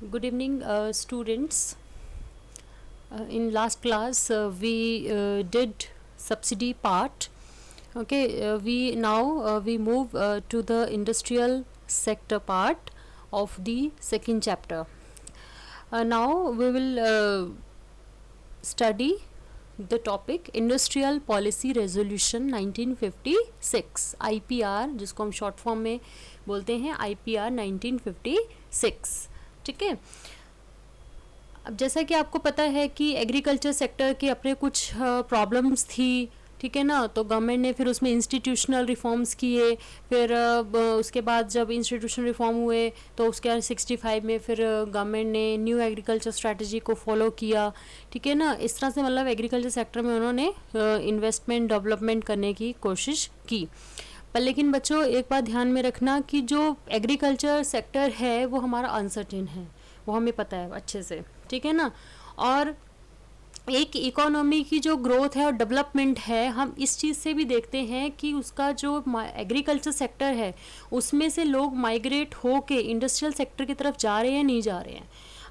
Good evening, students. In last class, we did subsidy part. Okay, we move to the industrial sector part of the second chapter. Now we will study the topic Industrial Policy Resolution 1956 IPR, जिसको हम short form में बोलते हैं IPR 1956. ठीक है. अब जैसा कि आपको पता है कि एग्रीकल्चर सेक्टर के अपने कुछ प्रॉब्लम्स थी, ठीक है ना. तो गवर्नमेंट ने फिर उसमें इंस्टीट्यूशनल रिफॉर्म्स किए. फिर उसके बाद जब इंस्टीट्यूशनल रिफॉर्म हुए तो उसके बाद 65 में फिर गवर्नमेंट ने न्यू एग्रीकल्चर स्ट्रेटजी को फॉलो किया. ठीक है ना. इस तरह से मतलब एग्रीकल्चर सेक्टर में उन्होंने इन्वेस्टमेंट डेवलपमेंट करने की कोशिश की. पर लेकिन बच्चों एक बात ध्यान में रखना कि जो एग्रीकल्चर सेक्टर है वो हमारा अनसर्टेन है, वो हमें पता है अच्छे से. ठीक है ना. और एक इकोनॉमी की जो ग्रोथ है और डेवलपमेंट है, हम इस चीज़ से भी देखते हैं कि उसका जो एग्रीकल्चर सेक्टर है उसमें से लोग माइग्रेट हो के इंडस्ट्रियल सेक्टर की तरफ जा रहे हैं नहीं जा रहे हैं.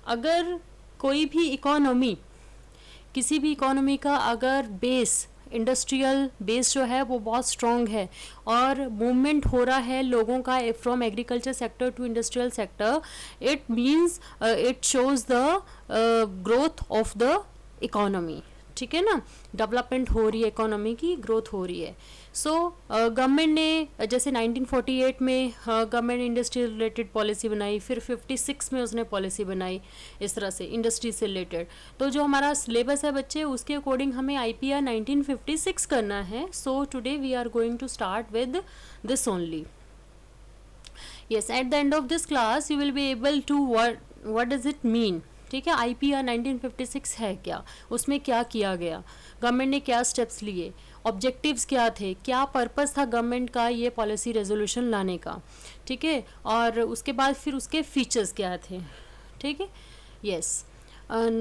अगर कोई भी इकोनॉमी, किसी भी इकोनॉमी का अगर बेस, इंडस्ट्रियल बेस जो है वो बहुत स्ट्रॉन्ग है और मूवमेंट हो रहा है लोगों का from agriculture sector to industrial sector, it means it shows the growth of the economy. ठीक है ना. डेवलपमेंट हो रही है, इकोनॉमी की ग्रोथ हो रही है. सो गवर्नमेंट ने जैसे 1948 में गवर्नमेंट इंडस्ट्री रिलेटेड पॉलिसी बनाई, फिर 56 में उसने पॉलिसी बनाई इस तरह से इंडस्ट्री से रिलेटेड. तो जो हमारा सिलेबस है बच्चे, उसके अकॉर्डिंग हमें IPR 1956 करना है. So today we are going to start with this only. yes, at the end of this class you will be able to what does it mean. ठीक है. IPR 1956 है क्या, उसमें क्या किया गया, गवर्नमेंट ने क्या स्टेप्स लिए, ऑब्जेक्टिव्स क्या थे, क्या पर्पस था गवर्नमेंट का ये पॉलिसी रेजोल्यूशन लाने का. ठीक है. और उसके बाद फिर उसके फीचर्स क्या थे. ठीक है. yes,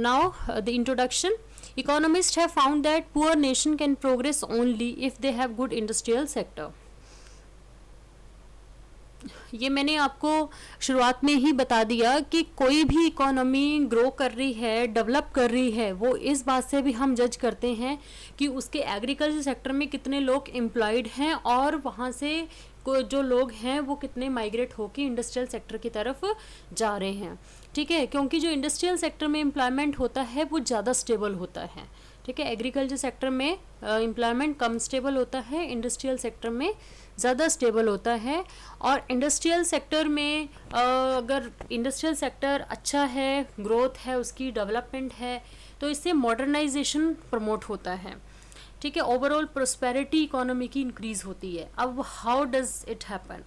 now the introduction. Economists have found that poor nation can progress only if they have good industrial sector. ये मैंने आपको शुरुआत में ही बता दिया कि कोई भी इकोनॉमी ग्रो कर रही है, डेवलप कर रही है, वो इस बात से भी हम जज करते हैं कि उसके एग्रीकल्चर सेक्टर में कितने लोग एम्प्लॉयड हैं और वहाँ से जो लोग हैं वो कितने माइग्रेट होकर इंडस्ट्रियल सेक्टर की तरफ जा रहे हैं. ठीक है. क्योंकि जो इंडस्ट्रियल सेक्टर में एम्प्लॉयमेंट होता है वो ज़्यादा स्टेबल होता है. ठीक है. एग्रीकल्चर सेक्टर में एम्प्लॉयमेंट कम स्टेबल होता है, इंडस्ट्रियल सेक्टर में ज़्यादा स्टेबल होता है. और इंडस्ट्रियल सेक्टर में अगर इंडस्ट्रियल सेक्टर अच्छा है, ग्रोथ है, उसकी डेवलपमेंट है, तो इससे मॉडर्नाइजेशन प्रमोट होता है. ठीक है. ओवरऑल प्रोस्पेरिटी इकोनॉमी की इंक्रीज़ होती है. अब हाउ डज इट हैपन.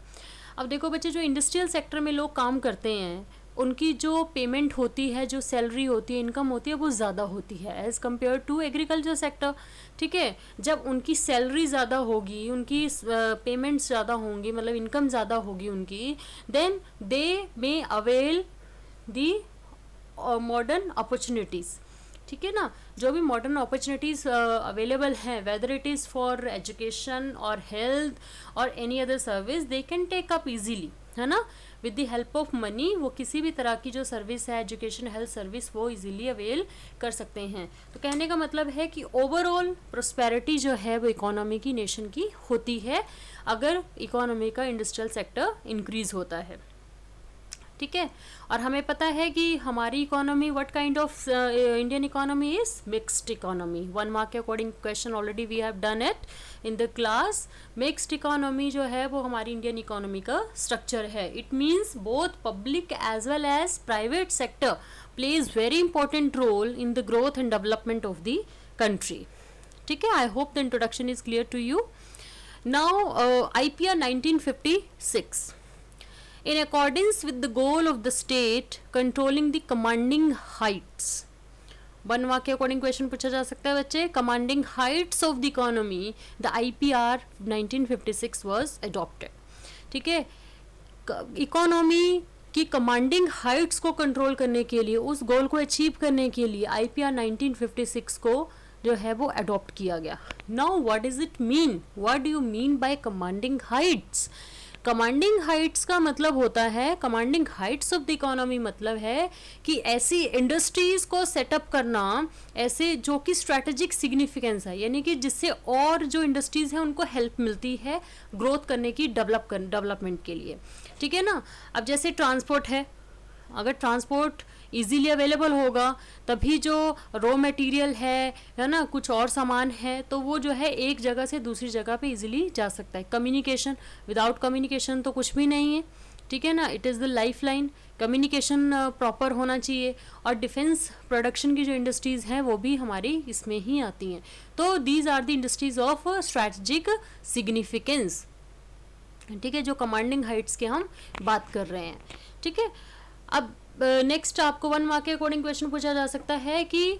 अब देखो बच्चे, जो इंडस्ट्रियल सेक्टर में लोग काम करते हैं उनकी जो पेमेंट होती है, जो सैलरी होती है, इनकम होती है, वो ज़्यादा होती है as compare to agriculture sector. ठीक है. जब उनकी सैलरी ज़्यादा होगी, उनकी पेमेंट्स ज़्यादा होंगी, मतलब इनकम ज़्यादा होगी उनकी, then they may avail the modern opportunities. ठीक है ना. जो भी मॉडर्न अपॉर्चुनिटीज़ अवेलेबल हैं, whether it is for education और हेल्थ और any other service, they can take up easily, है ना. With the help of money वो किसी भी तरह की जो सर्विस है, एजुकेशन, हेल्थ सर्विस, वो इजीली अवेल कर सकते हैं. तो कहने का मतलब है कि ओवरऑल प्रोस्पेरिटी जो है वो इकोनॉमी की, नेशन की होती है अगर इकोनॉमी का इंडस्ट्रियल सेक्टर इंक्रीज़ होता है. ठीक है. और हमें पता है कि हमारी economy, what kind of Indian economy is mixed economy. 1 mark के according question already we have done it in the class. Mixed economy जो है वो हमारी इंडियन इकोनॉमी का स्ट्रक्चर है. It means both public as well as private sector plays very important role in the growth and development of the country. ठीक है. I hope the introduction is clear to you. Now IPR 1956. In accordance with the goal of the state controlling the commanding heights. 1 mark के according question पूछा जा सकता है बच्चे. Commanding heights of the economy, the IPR 1956 was adopted. ठीक है. Economy की commanding Heights को कंट्रोल करने के लिए, उस गोल को अचीव करने के लिए IPR 1956 को जो है वो अडॉप्ट किया गया. Now what does it mean, what do you mean by commanding Heights. Commanding Heights का मतलब होता है, commanding heights of the economy मतलब है कि ऐसी इंडस्ट्रीज को सेटअप करना, ऐसे जो कि स्ट्रेटेजिक सिग्निफिकेंस है, यानी कि जिससे और जो इंडस्ट्रीज हैं उनको हेल्प मिलती है ग्रोथ करने की, डेवलपमेंट के लिए, ठीक है ना। अब जैसे ट्रांसपोर्ट है, अगर ट्रांसपोर्ट इजीली अवेलेबल होगा तभी जो रॉ मटेरियल है ना, कुछ और सामान है, तो वो जो है एक जगह से दूसरी जगह पे इजीली जा सकता है। कम्युनिकेशन, विदाउट कम्युनिकेशन तो कुछ भी नहीं है, ठीक है ना। It is the life line, communication proper होना चाहिए। और डिफेंस प्रोडक्शन की जो इंडस्ट्रीज़ हैं वो भी हमारी इसमें ही आती हैं। तो these are the industries of strategic significance, ठीक है, जो कमांडिंग हाइट्स के हम बात कर रहे हैं, ठीक है। अब नेक्स्ट आपको 1 मार्क के अकॉर्डिंग क्वेश्चन पूछा जा सकता है कि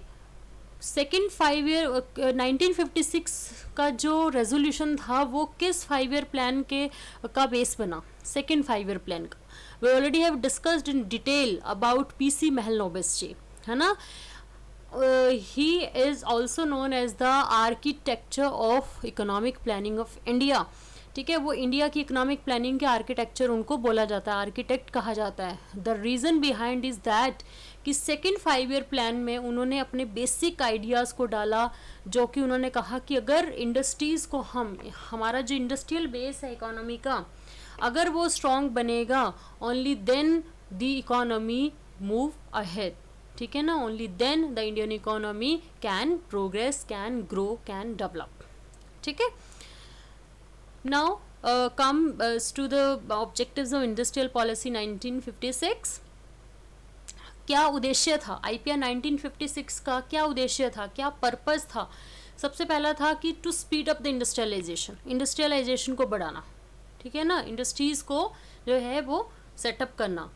सेकेंड 5 ईयर 1956 का जो रेजोल्यूशन था वो किस 5 ईयर प्लान के का बेस बना, सेकेंड 5 ईयर प्लान का। We already have discussed in detail about PC Mahalanobis ji, है ना। He is also known as the architecture of economic planning of India, ठीक है। वो इंडिया की इकोनॉमिक प्लानिंग के आर्किटेक्चर उनको बोला जाता है, आर्किटेक्ट कहा जाता है। The reason behind is that कि सेकेंड 5 ईयर प्लान में उन्होंने अपने बेसिक आइडियाज़ को डाला, जो कि उन्होंने कहा कि अगर इंडस्ट्रीज़ को हमारा जो इंडस्ट्रियल बेस है इकोनॉमी का, अगर वो स्ट्रॉन्ग बनेगा, only then the economy move ahead, ठीक है ना। Only then the Indian economy can progress, can grow, can develop, ठीक है। Now comes to the objectives of industrial policy 1956. क्या उद्देश्य था IPR 1956 का, क्या उद्देश्य था, क्या पर्पस था। सबसे पहला था कि to speed up the industrialisation को बढ़ाना, ठीक है ना। इंडस्ट्रीज़ को जो है वो सेटअप करना,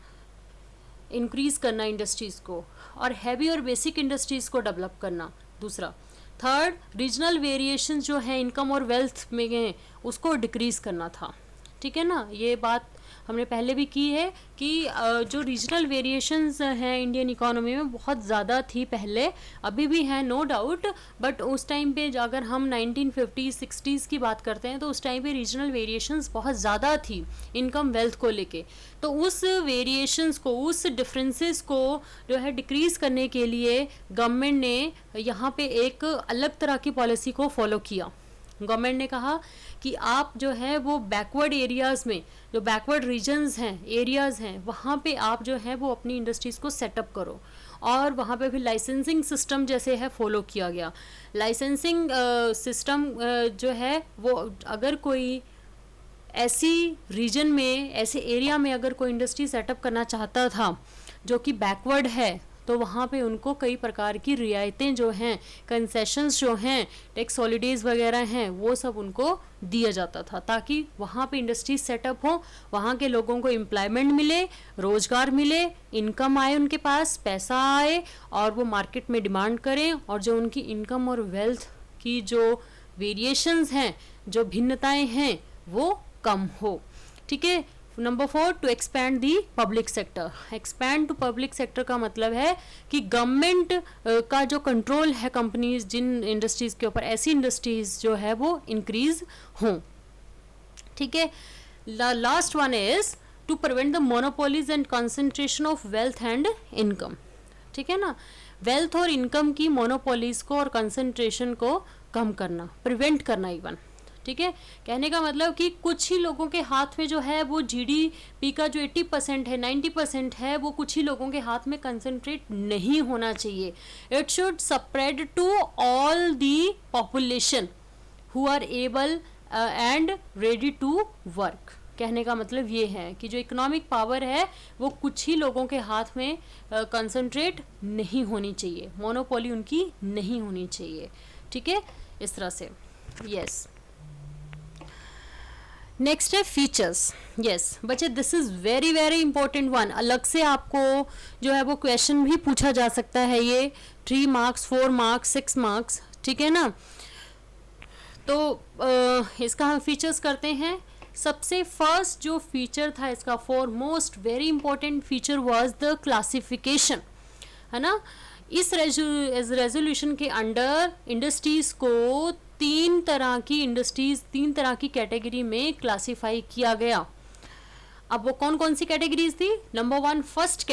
इंक्रीज़ करना इंडस्ट्रीज़ को, और हैवी और बेसिक इंडस्ट्रीज़ को डेवलप करना। दूसरा, थर्ड, रीजनल वेरिएशन जो है इनकम और वेल्थ में उसको डिक्रीज़ करना था, ठीक है ना। ये बात हमने पहले भी की है कि जो रीजनल वेरिएशंस हैं इंडियन इकोनॉमी में बहुत ज़्यादा थी पहले, अभी भी हैं नो डाउट, बट उस टाइम पे अगर हम 1950-60s की बात करते हैं तो उस टाइम पे रीजनल वेरिएशंस बहुत ज़्यादा थी इनकम वेल्थ को लेके। तो उस वेरिएशंस को, उस डिफरेंसेस को जो है डिक्रीज़ करने के लिए गवर्नमेंट ने यहाँ पे एक अलग तरह की पॉलिसी को फॉलो किया। गवर्नमेंट ने कहा कि आप जो है वो बैकवर्ड एरियाज़ में, जो बैकवर्ड रीजन्स हैं, एरियाज़ हैं, वहाँ पे आप जो है वो अपनी इंडस्ट्रीज़ को सेटअप करो। और वहाँ पे भी लाइसेंसिंग सिस्टम जैसे है फॉलो किया गया। लाइसेंसिंग सिस्टम जो है वो, अगर कोई ऐसी रीजन में, ऐसे एरिया में अगर कोई इंडस्ट्री सेटअप करना चाहता था जो कि बैकवर्ड है, तो वहाँ पे उनको कई प्रकार की रियायतें जो हैं, कंसेशंस जो हैं, टैक्स हॉलीडेज़ वगैरह हैं, वो सब उनको दिया जाता था, ताकि वहाँ पे इंडस्ट्री सेटअप हो, वहाँ के लोगों को एम्प्लॉयमेंट मिले, रोज़गार मिले, इनकम आए, उनके पास पैसा आए और वो मार्केट में डिमांड करें, और जो उनकी इनकम और वेल्थ की जो वेरिएशंस हैं, जो भिन्नताएँ हैं, वो कम हो, ठीक है। Number 4, to expand the public sector. Expand to public sector का मतलब है कि गवर्नमेंट का जो कंट्रोल है कंपनीज, जिन इंडस्ट्रीज़ के ऊपर, ऐसी इंडस्ट्रीज़ जो है वो इंक्रीज हों, ठीक है। Last one is to prevent the monopolies and concentration of wealth and income, ठीक है ना। वेल्थ और इनकम की मोनोपोलीज को और कंसंट्रेशन को कम करना, प्रिवेंट करना इवन, ठीक है। कहने का मतलब कि कुछ ही लोगों के हाथ में जो है वो जीडीपी का जो 80% है, 90% है, वो कुछ ही लोगों के हाथ में कंसंट्रेट नहीं होना चाहिए। It should spread to all the population who are able and ready to work. कहने का मतलब ये है कि जो इकोनॉमिक पावर है वो कुछ ही लोगों के हाथ में कंसंट्रेट नहीं होनी चाहिए, मोनोपोली उनकी नहीं होनी चाहिए, ठीक है, इस तरह से। यस, नेक्स्ट है फीचर्स। यस बच्चे, this is very very important one. अलग से आपको जो है वो क्वेश्चन भी पूछा जा सकता है, ये 3 मार्क्स, 4 मार्क्स, 6 मार्क्स, ठीक है ना। तो इसका हम फीचर्स करते हैं। सबसे फर्स्ट जो फीचर था इसका, for most very important feature was the classification, है ना। इस रेजोल्यूशन के अंडर इंडस्ट्रीज़ को 3 तरह की इंडस्ट्रीज़, 3 तरह की कैटेगरी में क्लासिफाई किया गया। अब वो कौन कौन सी कैटेगरीज थी? नंबर 1 फर्स्ट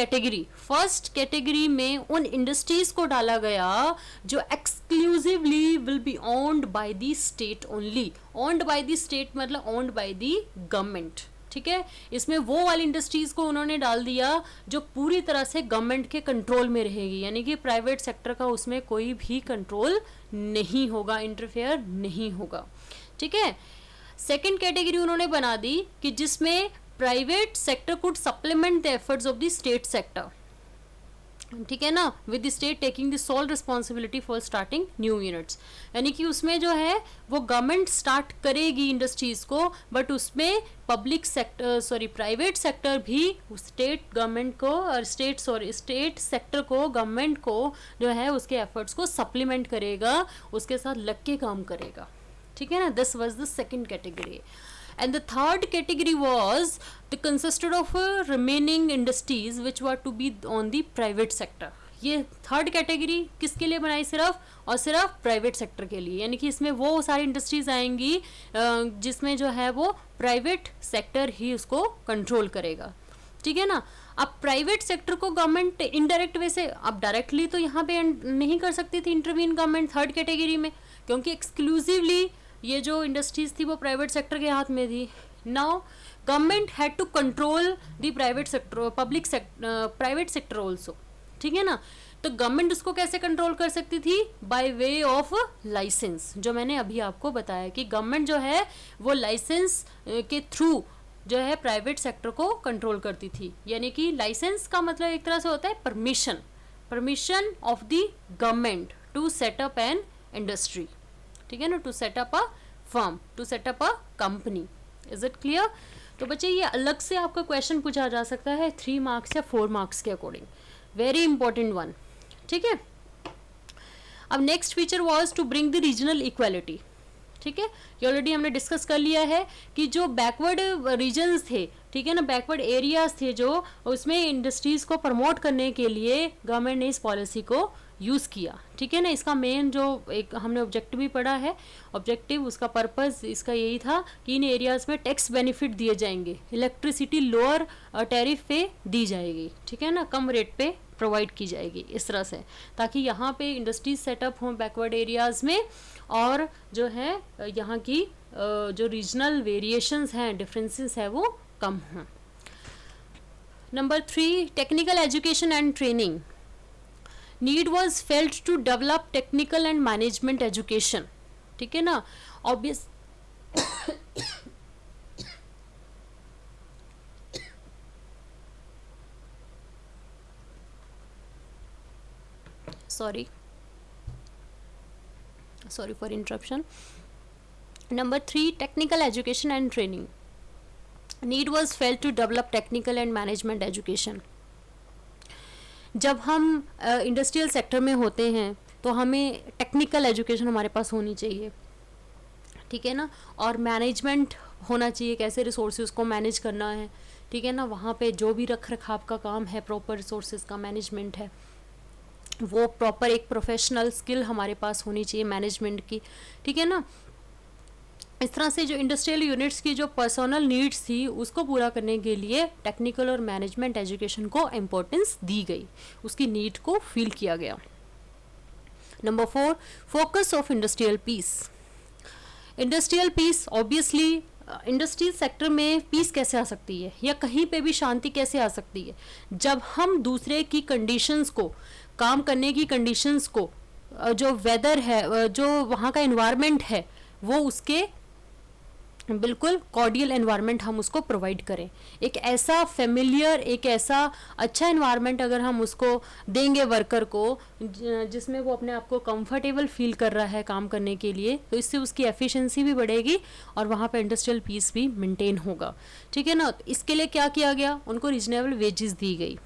कैटेगरी में उन इंडस्ट्रीज को डाला गया जो exclusively will be owned by the state only. Owned by the state मतलब ओन्ड बाय द गवर्नमेंट, ठीक है। इसमें वो वाली इंडस्ट्रीज को उन्होंने डाल दिया जो पूरी तरह से गवर्नमेंट के कंट्रोल में रहेगी, यानी कि प्राइवेट सेक्टर का उसमें कोई भी कंट्रोल नहीं होगा, इंटरफेयर नहीं होगा, ठीक है। सेकेंड कैटेगरी उन्होंने बना दी कि जिसमें private sector could supplement the efforts of the state sector, ठीक है ना, with the state taking the sole responsibility for starting new units. यानी कि उसमें जो है वो गवर्नमेंट स्टार्ट करेगी इंडस्ट्रीज को, बट उसमें पब्लिक सेक्टर प्राइवेट सेक्टर भी स्टेट गवर्नमेंट को और स्टेट सेक्टर को गवर्नमेंट को जो है उसके एफर्ट्स को सप्लीमेंट करेगा, उसके साथ लग के काम करेगा, ठीक है ना। This was the second category. And the third category was consisted of remaining industries which were to be on the private sector। ये थर्ड कैटेगरी किसके लिए बनाई? सिर्फ और सिर्फ प्राइवेट सेक्टर के लिए, यानी कि इसमें वो सारी इंडस्ट्रीज आएंगी जिसमें जो है वो प्राइवेट सेक्टर ही उसको कंट्रोल करेगा, ठीक है ना। अब प्राइवेट सेक्टर को गवर्नमेंट इनडायरेक्ट वे से, अब डायरेक्टली तो यहाँ पे नहीं कर सकती थी इंटरवीन गवर्नमेंट थर्ड कैटेगरी में, क्योंकि एक्सक्लूसिवली ये जो इंडस्ट्रीज थी वो प्राइवेट सेक्टर के हाथ में थी। Now government had to control the private sector, private sector also, ठीक है ना। तो गवर्नमेंट उसको कैसे कंट्रोल कर सकती थी? बाय वे ऑफ लाइसेंस, जो मैंने अभी आपको बताया कि गवर्नमेंट जो है वो लाइसेंस के थ्रू जो है प्राइवेट सेक्टर को कंट्रोल करती थी। यानी कि लाइसेंस का मतलब एक तरह से होता है permission of the government to set up an industry, ठीक है ना, to set up a firm, to set up a company. Is it clear? तो बच्चे ये अलग से आपका क्वेश्चन पूछा जा सकता है 3 मार्क्स या 4 मार्क्स के अकॉर्डिंग, वेरी इंपॉर्टेंट वन, ठीक है। अब next feature was to bring the regional equality, ठीक है। ये ऑलरेडी हमने डिस्कस कर लिया है कि जो बैकवर्ड रीजन्स थे, ठीक है ना, बैकवर्ड एरियाज थे, जो उसमें इंडस्ट्रीज को प्रमोट करने के लिए गवर्नमेंट ने इस पॉलिसी को यूज़ किया, ठीक है ना। इसका मेन जो एक हमने ऑब्जेक्टिव भी पढ़ा है, ऑब्जेक्टिव उसका पर्पस इसका यही था कि इन एरियाज़ में टैक्स बेनिफिट दिए जाएंगे, इलेक्ट्रिसिटी लोअर टैरिफ पे दी जाएगी, ठीक है ना, कम रेट पे प्रोवाइड की जाएगी इस तरह से, ताकि यहाँ पे इंडस्ट्रीज सेटअप हों बैकवर्ड एरियाज़ में, और जो है यहाँ की जो रीजनल वेरिएशंस हैं, डिफरेंसेस है, वो कम हों। Number 3 technical education and training. Need was felt to develop technical and management education, ठीक है ना। Obvious sorry for interruption. Number 3 technical education and training. Need was felt to develop technical and management education. जब हम industrial sector में होते हैं तो हमें टेक्निकल एजुकेशन हमारे पास होनी चाहिए, ठीक है ना, और मैनेजमेंट होना चाहिए, कैसे रिसोर्सेज को मैनेज करना है, ठीक है ना। वहाँ पे जो भी रख रखाव का काम है, प्रॉपर रिसोर्सेज का मैनेजमेंट है, वो प्रॉपर एक प्रोफेशनल स्किल हमारे पास होनी चाहिए मैनेजमेंट की, ठीक है ना। इस तरह से जो इंडस्ट्रियल यूनिट्स की जो पर्सनल नीड्स थी उसको पूरा करने के लिए टेक्निकल और मैनेजमेंट एजुकेशन को इम्पोर्टेंस दी गई, उसकी नीड को फील किया गया। Number 4 focus of industrial peace. Industrial peace obviously industrial sector में पीस कैसे आ सकती है, या कहीं पे भी शांति कैसे आ सकती है? जब हम दूसरे की कंडीशंस को, काम करने की कंडीशंस को, जो वेदर है, जो वहाँ का एनवायरनमेंट है, वो उसके बिल्कुल कॉर्डियल एनवायरनमेंट हम उसको प्रोवाइड करें। एक ऐसा फेमिलियर, एक ऐसा अच्छा एनवायरनमेंट अगर हम उसको देंगे वर्कर को, जिसमें वो अपने आप को कंफर्टेबल फील कर रहा है काम करने के लिए, तो इससे उसकी एफिशिएंसी भी बढ़ेगी और वहाँ पे इंडस्ट्रियल पीस भी मेंटेन होगा, ठीक है ना। इसके लिए क्या किया गया? उनको रीजनेबल वेजेस दी गई,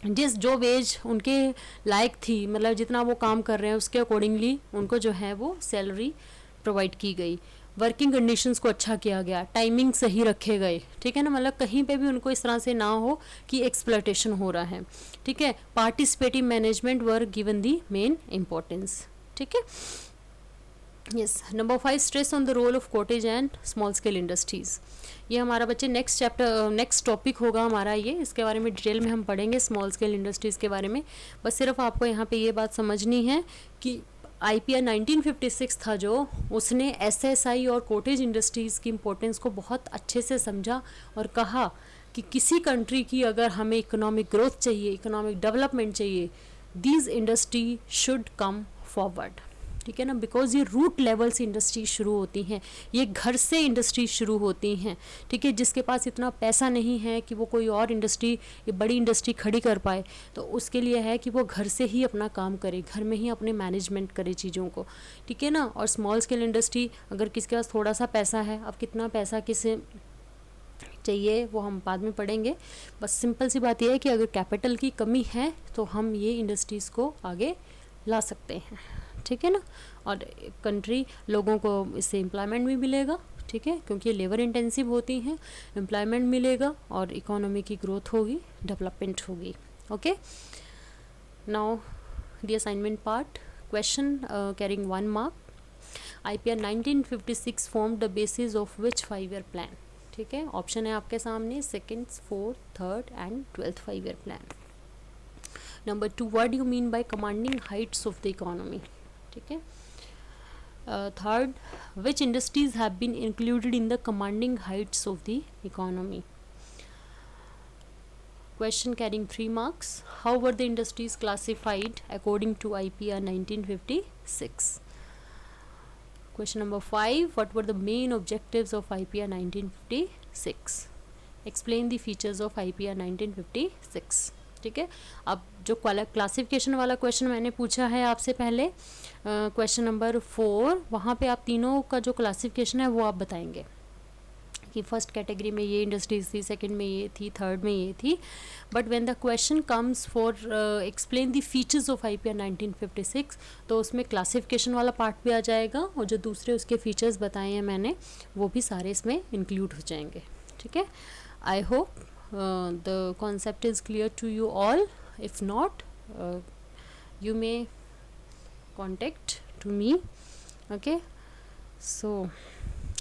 जो वेज उनके लायक थी, मतलब जितना वो काम कर रहे हैं उसके अकॉर्डिंगली उनको जो है वो सैलरी प्रोवाइड की गई। वर्किंग कंडीशंस को अच्छा किया गया, टाइमिंग सही रखे गए, ठीक है ना, मतलब कहीं पे भी उनको इस तरह से ना हो कि एक्सप्लॉयटेशन हो रहा है, ठीक है। Participative management were given the main importance, ठीक है। Yes, number 5, stress on the role of cottage and small scale industries. ये हमारा बच्चे नेक्स्ट चैप्टर, नेक्स्ट टॉपिक होगा हमारा ये, इसके बारे में डिटेल में हम पढ़ेंगे स्मॉल स्केल इंडस्ट्रीज़ के बारे में। बस सिर्फ आपको यहाँ पे ये बात समझनी है कि IPR 1956 था जो, उसने SSI और कॉटेज इंडस्ट्रीज़ की इम्पोर्टेंस को बहुत अच्छे से समझा और कहा कि किसी कंट्री की अगर हमें इकोनॉमिक ग्रोथ चाहिए, इकोनॉमिक डेवलपमेंट चाहिए, these industry should come forward. ठीक है ना, बिकॉज ये रूट लेवल से इंडस्ट्री शुरू होती हैं, ये घर से इंडस्ट्री शुरू होती हैं। ठीक है, जिसके पास इतना पैसा नहीं है कि वो कोई और इंडस्ट्री, ये बड़ी इंडस्ट्री खड़ी कर पाए, तो उसके लिए है कि वो घर से ही अपना काम करे, घर में ही अपने मैनेजमेंट करे चीज़ों को। ठीक है ना, और स्मॉल स्केल इंडस्ट्री, अगर किसी के पास थोड़ा सा पैसा है, अब कितना पैसा किसे चाहिए वो हम बाद में पढ़ेंगे। बस सिंपल सी बात यह है कि अगर कैपिटल की कमी है तो हम ये इंडस्ट्रीज़ को आगे ला सकते हैं। ठीक है ना, और कंट्री, लोगों को इससे एम्प्लॉयमेंट भी मिलेगा। ठीक है, क्योंकि ये लेबर इंटेंसिव होती हैं, एम्प्लॉयमेंट मिलेगा और इकोनॉमी की ग्रोथ होगी, डेवलपमेंट होगी। Okay, now the assignment part, question carrying 1 mark. IPR 1956 form the basis of which 5-year plan. ठीक है, ऑप्शन है आपके सामने, 2nd, 4th, 3rd and 12th 5-year plan. Number 2, what do you mean by commanding heights of the economy. ठीक है, 3rd, which industries have been included in the commanding heights of the economy. Question carrying 3 marks. How were the industries classified according to IPR 1956? Question number 5. What were the main objectives of IPR 1956? Explain the features of IPR 1956. ठीक है, अब जो classification वाला question मैंने पूछा है आपसे पहले, क्वेश्चन नंबर 4, वहाँ पे आप तीनों का जो क्लासिफिकेशन है वो आप बताएंगे कि फर्स्ट कैटेगरी में ये इंडस्ट्रीज थी, सेकंड में ये थी, थर्ड में ये थी। But when the question comes for explain the features of IPR 1956, तो उसमें क्लासिफिकेशन वाला पार्ट भी आ जाएगा और जो दूसरे उसके फीचर्स बताए हैं मैंने वो भी सारे इसमें इंक्लूड हो जाएंगे। ठीक है, I hope the concept is clear to you all. If not, you may contact to me. Okay, so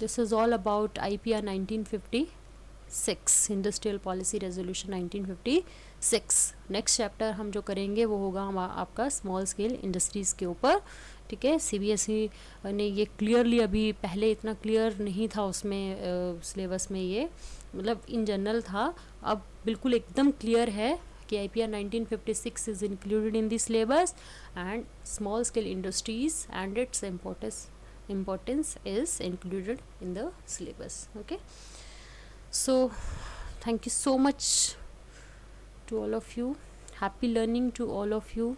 this is all about IPR 1956, Industrial Policy Resolution 1956। Next chapter हम जो करेंगे वो होगा हम आपका स्मॉल स्केल इंडस्ट्रीज़ के ऊपर। ठीक है, CBSE ने ये क्लियरली, अभी पहले इतना क्लियर नहीं था उसमें सिलेबस में, ये मतलब इन जनरल था, अब बिल्कुल एकदम क्लियर है कि IPR 1956 is included in the syllabus and small scale industries and its importance is included in the syllabus. Okay, so thank you so much to all of you, happy learning to all of you.